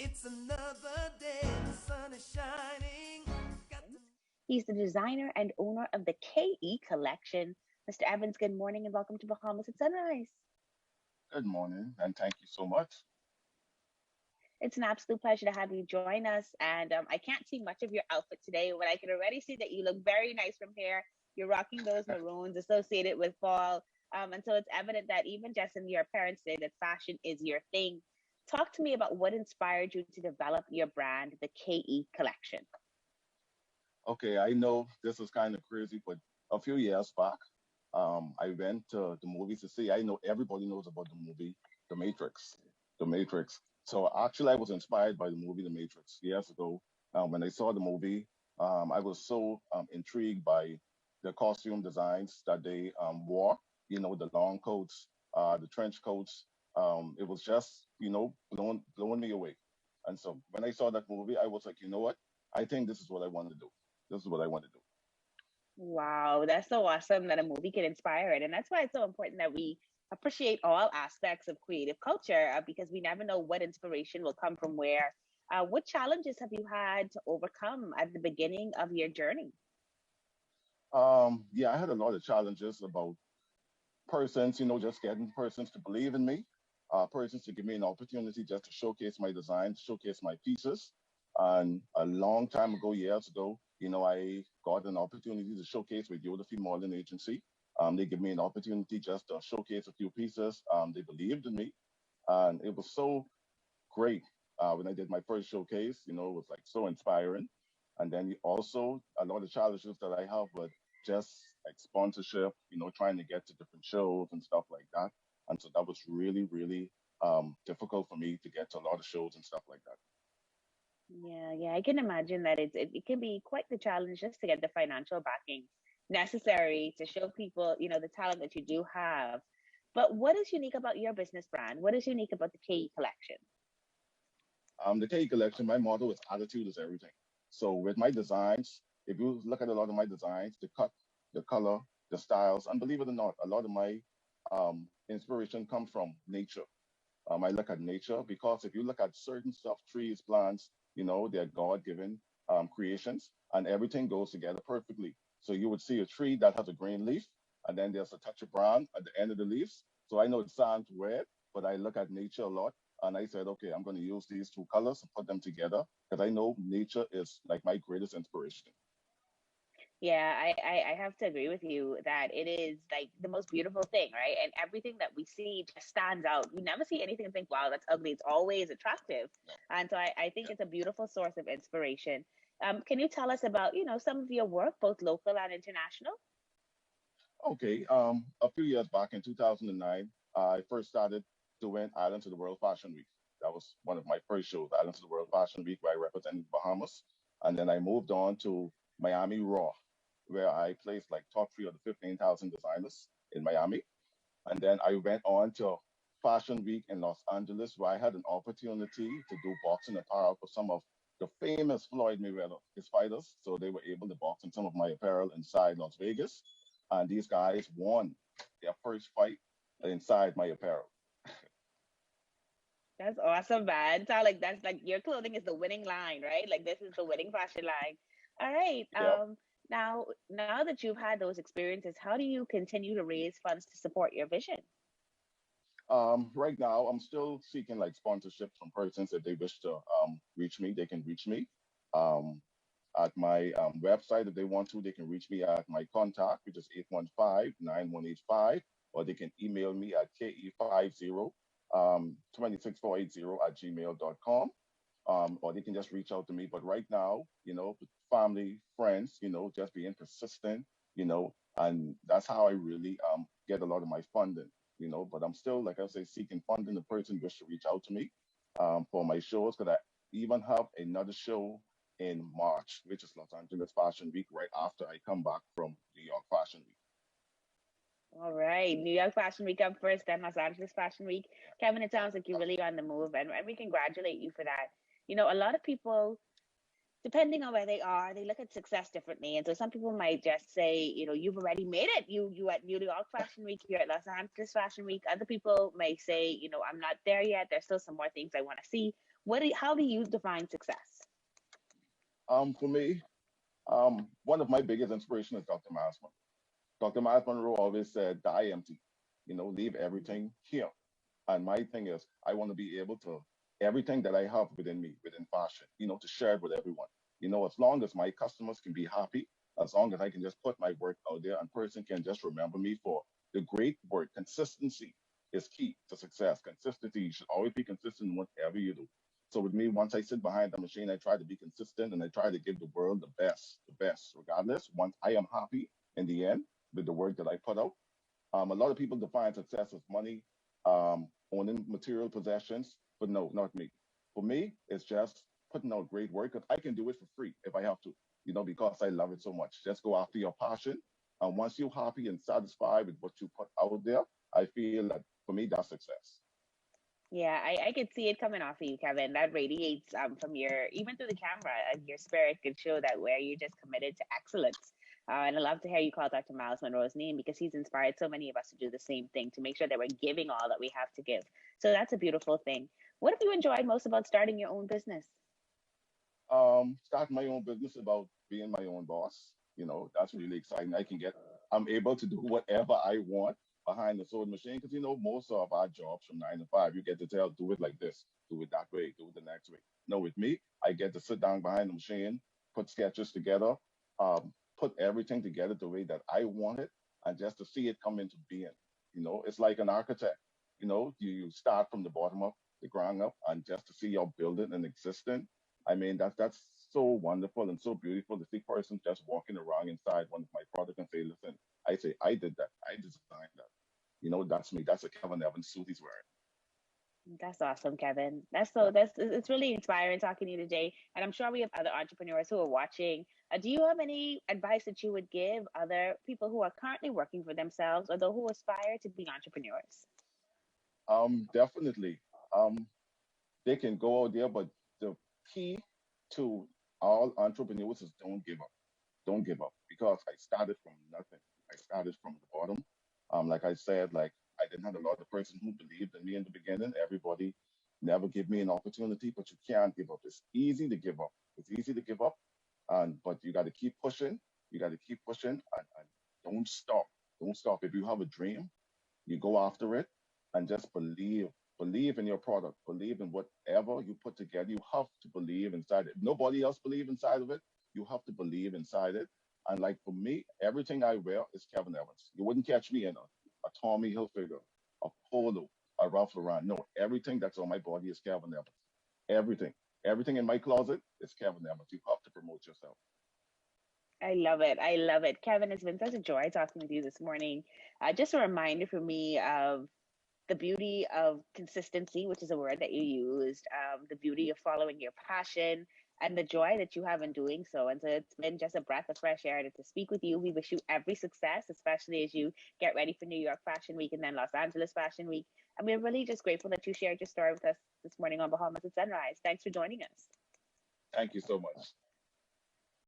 It's another day, the sun is shining. He's the designer and owner of the KE collection. Mr. Evans, good morning and welcome to Bahamas Sunrise. Good morning, and thank you so much. It's an absolute pleasure to have you join us. And I can't see much of your outfit today, but I can already see that you look very nice from here. You're rocking those maroons associated with fall. And so it's evident that even just in your appearance today, that fashion is your thing. Talk to me about what inspired you to develop your brand, the KE collection. Okay, I know this is kind of crazy, but a few years back, I went to the movies to see. I know everybody knows about the movie The Matrix. The Matrix. So actually, I was inspired by the movie The Matrix years ago. When I saw the movie, I was so intrigued by the costume designs that they wore. You know, the long coats, the trench coats. It was just, blowing me away. And so when I saw that movie, I was like, you know what? I think this is what I want to do. This is what I want to do. Wow, that's so awesome that a movie can inspire it. And that's why it's so important that we appreciate all aspects of creative culture because we never know what inspiration will come from where. What challenges have you had to overcome at the beginning of your journey? Yeah, I had a lot of challenges about persons, just getting persons to believe in me, persons to give me an opportunity just to showcase my designs, showcase my pieces. And a long time ago, years ago, I got an opportunity to showcase with Yoda Modeling Agency. They gave me an opportunity just to showcase a few pieces. They believed in me, and it was so great when I did my first showcase. It was like so inspiring. And then also a lot of challenges that I have with just like sponsorship, trying to get to different shows and stuff like that. And so that was really, really difficult for me to get to a lot of shows and stuff like that. Yeah, I can imagine that it can be quite the challenge just to get the financial backing necessary to show people, the talent that you do have. But what is unique about your business brand? What is unique about the KE collection? The K collection, my motto is attitude is everything. So with my designs, if you look at a lot of my designs, the cut, the color, the styles, and believe it or not, a lot of my inspiration comes from nature. I look at nature because if you look at certain stuff, trees, plants, they're God-given creations, and everything goes together perfectly. So you would see a tree that has a green leaf, and then there's a touch of brown at the end of the leaves. So I know it sounds weird, but I look at nature a lot, and I said, okay, I'm going to use these two colors and put them together because I know nature is like my greatest inspiration. Yeah, I have to agree with you that it is like the most beautiful thing, right? And everything that we see just stands out. You never see anything and think, wow, that's ugly. It's always attractive. And so I think Yeah. it's a beautiful source of inspiration. Can you tell us about, some of your work, both local and international? Okay. A few years back in 2009, I first started doing Island to the World Fashion Week. That was one of my first shows, Island to the World Fashion Week, where I represented Bahamas. And then I moved on to Miami Raw, where I placed like top three of the 15,000 designers in Miami. And then I went on to Fashion Week in Los Angeles, where I had an opportunity to do boxing apparel for some of the famous Floyd Mayweather, his fighters. So they were able to box in some of my apparel inside Las Vegas. And these guys won their first fight inside my apparel. That's awesome, man. So like that's like your clothing is the winning line, right? Like this is the winning fashion line. All right. Yeah. Now that you've had those experiences, how do you continue to raise funds to support your vision? Right now, I'm still seeking like sponsorships from persons. If they wish to reach me, they can reach me. Um, at my website, if they want to, they can reach me at my contact, which is 815-9185, or they can email me at ke50 26480 @gmail.com. Or they can just reach out to me. But right now, with family, friends, just being persistent, and that's how I really get a lot of my funding, But I'm still, like I say, seeking funding. The person wish to reach out to me for my shows because I even have another show in March, which is Los Angeles Fashion Week, right after I come back from New York Fashion Week. All right. New York Fashion Week up first, then Los Angeles Fashion Week. Kevin, it sounds like you're really on the move, and we congratulate you for that. A lot of people, depending on where they are, they look at success differently. And so some people might just say, you've already made it. You at New York Fashion Week, you're at Los Angeles Fashion Week. Other people may say, I'm not there yet. There's still some more things I want to see. How do you define success? For me, one of my biggest inspirations is Dr. Miles Monroe. Dr. Miles Monroe always said, "Die empty." Leave everything here. And my thing is, I want to be able to everything that I have within me, within fashion, to share it with everyone. As long as my customers can be happy, as long as I can just put my work out there and person can just remember me for the great work. Consistency is key to success. Consistency, you should always be consistent in whatever you do. So with me, once I sit behind the machine, I try to be consistent and I try to give the world the best, regardless. Once I am happy in the end with the work that I put out. A lot of people define success as money, owning material possessions, but no, not me. For me, it's just putting out great work because I can do it for free if I have to, because I love it so much. Just go after your passion. And once you're happy and satisfied with what you put out there, I feel that for me, that's success. Yeah, I could see it coming off of you, Kevin. That radiates from your, even through the camera, and your spirit could show that where you're just committed to excellence. And I love to hear you call Dr. Miles Monroe's name because he's inspired so many of us to do the same thing, to make sure that we're giving all that we have to give. So that's a beautiful thing. What have you enjoyed most about starting your own business? Starting my own business about being my own boss. That's really exciting. I'm able to do whatever I want behind the sewing machine because most of our jobs from 9 to 5, you get to tell, do it like this, do it that way, do it the next way. No, with me, I get to sit down behind the machine, put sketches together, put everything together the way that I want it, and just to see it come into being. It's like an architect. You start from the bottom up, the ground up, and just to see your building and existing. I mean, that's so wonderful and so beautiful to see persons just walking around inside one of my products and say, listen, I say, I did that. I designed that. That's me. That's a Kevin Evans suit he's wearing. That's awesome, Kevin. That's Yeah. so that's it's really inspiring talking to you today. And I'm sure we have other entrepreneurs who are watching. Do you have any advice that you would give other people who are currently working for themselves or those who aspire to be entrepreneurs? Definitely. Um, they can go out there, but the key to all entrepreneurs is don't give up. Don't give up because I started from nothing. I started from the bottom. Like I said, like I didn't have a lot of person who believed in me in the beginning. Everybody never give me an opportunity, but you can't give up. It's easy to give up. It's easy to give up, and but you got to keep pushing. You got to keep pushing and don't stop. Don't stop. If you have a dream, you go after it and just believe. Believe in your product. Believe in whatever you put together. You have to believe inside it. If nobody else believe inside of it, you have to believe inside it. And like for me, everything I wear is Kevin Evans. You wouldn't catch me in a Tommy Hilfiger, a Polo, a Ralph Lauren. No, everything that's on my body is Kevin Evans. Everything. Everything in my closet is Kevin Evans. You have to promote yourself. I love it. I love it. Kevin, it's been such a joy talking with you this morning. Just a reminder for me of the beauty of consistency, which is a word that you used, the beauty of following your passion, and the joy that you have in doing so. And so it's been just a breath of fresh air to speak with you. We wish you every success, especially as you get ready for New York Fashion Week and then Los Angeles Fashion Week. And we're really just grateful that you shared your story with us this morning on Bahamas at Sunrise. Thanks for joining us. Thank you so much.